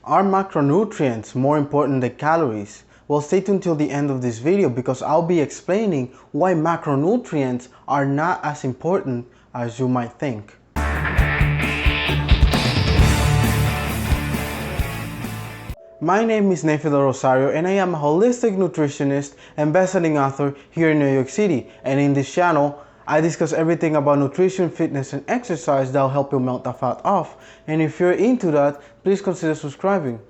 Are macronutrients more important than calories? Well, stay tuned till the end of this video because I'll be explaining why macronutrients are not as important as you might think. My name is Neyfi Del Rosario and I am a holistic nutritionist and best-selling author here in New York City. And in this channel, I discuss everything about nutrition, fitness, and exercise that will help you melt the fat off. And if you're into that, please consider subscribing.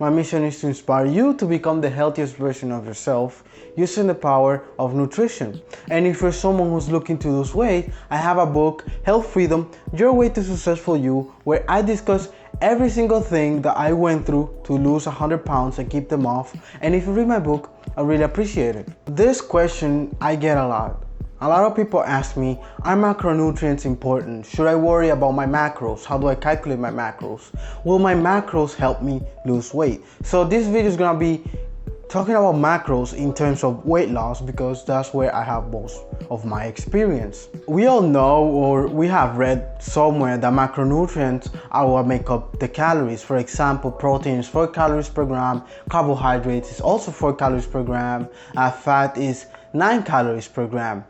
My mission is to inspire you to become the healthiest version of yourself using the power of nutrition. And if you're someone who's looking to lose weight, I have a book, Health Freedom, Your Way to Successful You, where I discuss every single thing that I went through to lose 100 pounds and keep them off. And if you read my book, I really appreciate it. This question I get a lot. A lot of people ask me, are macronutrients important? Should I worry about my macros? How do I calculate my macros? Will my macros help me lose weight? So this video is gonna be talking about macros in terms of weight loss because that's where I have most of my experience. We all know, or we have read somewhere, that macronutrients are what make up the calories. For example, protein is 4 calories per gram, carbohydrates is also 4 calories per gram, fat is 9 calories per gram.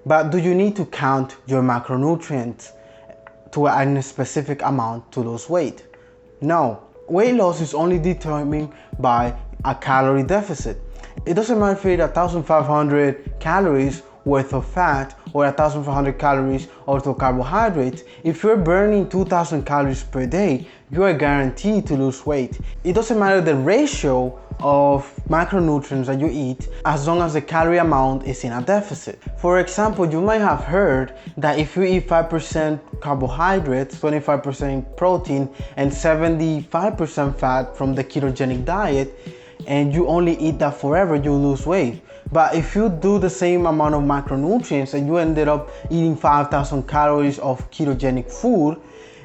But do you need to count your macronutrients to a specific amount to lose weight? No. Weight loss is only determined by a calorie deficit. It doesn't matter if you eat 1,500 calories worth of fat or 1,500 calories worth of carbohydrates. If you're burning 2,000 calories per day, you are guaranteed to lose weight. It doesn't matter the ratio of macronutrients that you eat as long as the calorie amount is in a deficit. For example, you might have heard that if you eat 5% carbohydrates, 25% protein, and 75% fat from the ketogenic diet, and you only eat that forever, you lose weight. But if you do the same amount of macronutrients and you ended up eating 5,000 calories of ketogenic food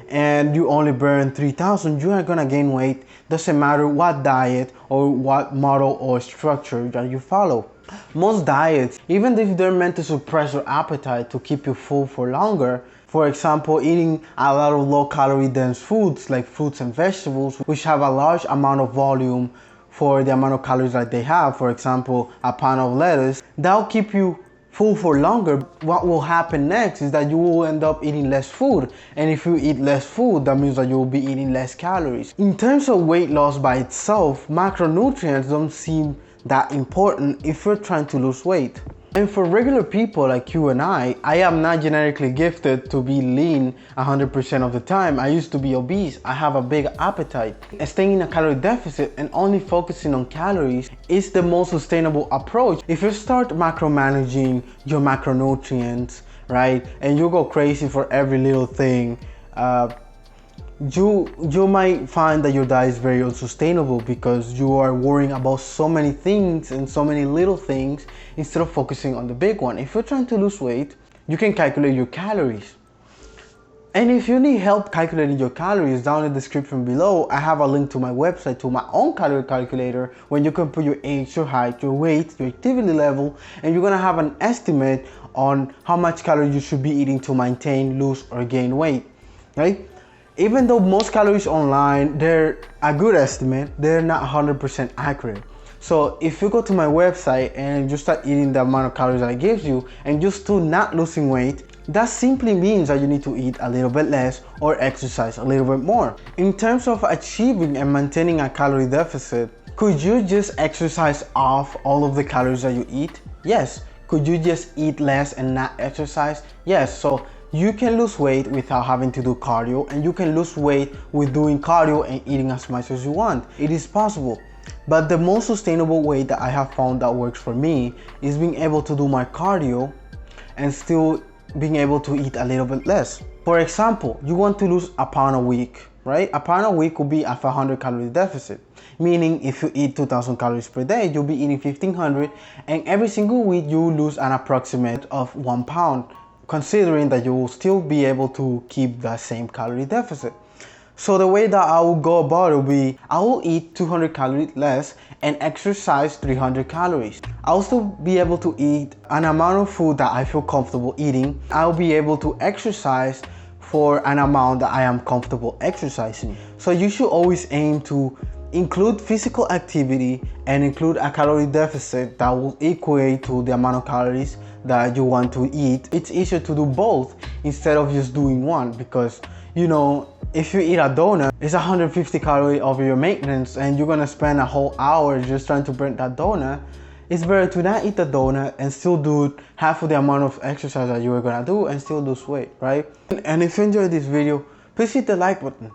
and you only burn 3,000, you are gonna gain weight. Doesn't matter what diet or what model or structure that you follow. Most diets, even if they're meant to suppress your appetite to keep you full for longer, for example, eating a lot of low-calorie dense foods like fruits and vegetables, which have a large amount of volume for the amount of calories that they have, for example, a pound of lettuce, that'll keep you full for longer. What will happen next is that you will end up eating less food. And if you eat less food, that means that you will be eating less calories. In terms of weight loss by itself, macronutrients don't seem that important if you're trying to lose weight. And for regular people like you and I am not genetically gifted to be lean 100% of the time. I used to be obese. I have a big appetite. Staying in a calorie deficit and only focusing on calories is the most sustainable approach. If you start macromanaging your macronutrients, right, and you go crazy for every little thing, you might find that your diet is very unsustainable because you are worrying about so many things and so many little things instead of focusing on the big one. If you're trying to lose weight, you can calculate your calories. And if you need help calculating your calories, down in the description below, I have a link to my website, to my own calorie calculator, where you can put your age, your height, your weight, your activity level, and you're gonna have an estimate on how much calories you should be eating to maintain, lose, or gain weight, right? Even though most calories online, they're a good estimate, they're not 100% accurate. So if you go to my website and you start eating the amount of calories that it gives you and you're still not losing weight, that simply means that you need to eat a little bit less or exercise a little bit more. In terms of achieving and maintaining a calorie deficit, could you just exercise off all of the calories that you eat? Yes. Could you just eat less and not exercise? Yes. So you can lose weight without having to do cardio, and you can lose weight with doing cardio and eating as much as you want. It is possible. But the most sustainable way that I have found that works for me is being able to do my cardio and still being able to eat a little bit less. For example, you want to lose a pound a week, right? A pound a week would be a 500 calorie deficit. Meaning if you eat 2,000 calories per day, you'll be eating 1,500, and every single week you will lose an approximate of 1 pound. Considering that you will still be able to keep the same calorie deficit. So the way that I will go about it will be, I will eat 200 calories less and exercise 300 calories. I'll still be able to eat an amount of food that I feel comfortable eating. I'll be able to exercise for an amount that I am comfortable exercising. So you should always aim to include physical activity and include a calorie deficit that will equate to the amount of calories that you want to eat. It's easier to do both instead of just doing one, because you know, if you eat a donut, it's 150 calories over your maintenance and you're gonna spend a whole hour just trying to burn that donut. It's better to not eat the donut and still do half of the amount of exercise that you were gonna do and still lose weight, right? And if you enjoyed this video, please hit the like button.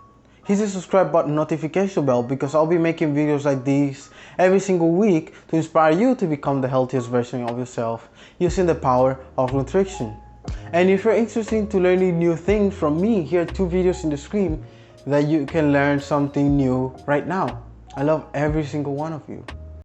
Hit the subscribe button, notification bell, because I'll be making videos like these every single week to inspire you to become the healthiest version of yourself using the power of nutrition. And if you're interested in learning new things from me, here are 2 videos in the screen that you can learn something new right now. I love every single one of you.